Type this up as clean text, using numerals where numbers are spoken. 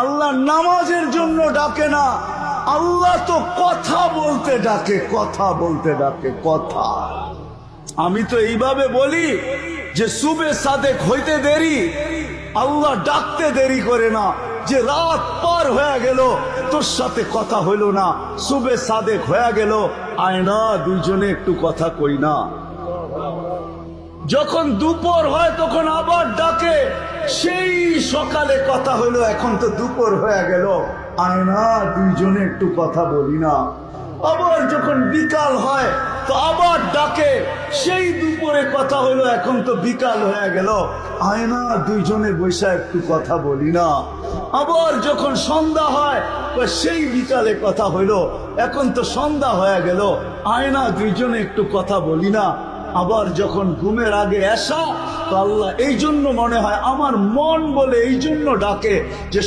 আল্লাহ নামাজের জন্য ডাকে না, আল্লাহ তো কথা বলতে ডাকে, কথা বলতে ডাকে, কথা। আমি তো এইভাবে বলি যে সুবে সাদেক হইতে দেরি, আল্লাহ ডাকতে দেরি করে না। যে রাত পার হয়ে গেল, তোর সাথে কথা হইল না, সুবে সাদেক হয়ে গেল, আয়না দুইজনে একটু কথা কই না। যখন দুপুর হয় তখন আবার ডাকে, সেই সকালে কথা হইলো, এখন তো দুপুর হয়ে গেল, আয়না দুইজনে একটু কথা বলি না। আবার যখন বিকাল হয় তো আবার ডাকে, সেই দুপুরে কথা হইলো, এখন তো বিকাল হয়ে গেল, আয়না দুইজনে বসে একটু কথা বলি না। আবার যখন সন্ধ্যা হয় তো সেই বিকালে কথা হইলো, এখন তো সন্ধ্যা হয়ে গেল, আয়না দুইজনে একটু কথা বলি না। আবার যখন ঘুমের আগে আসা তো আল্লাহ এই জন্য মনে হয় আমার মন বলে এই জন্য ডাকে যে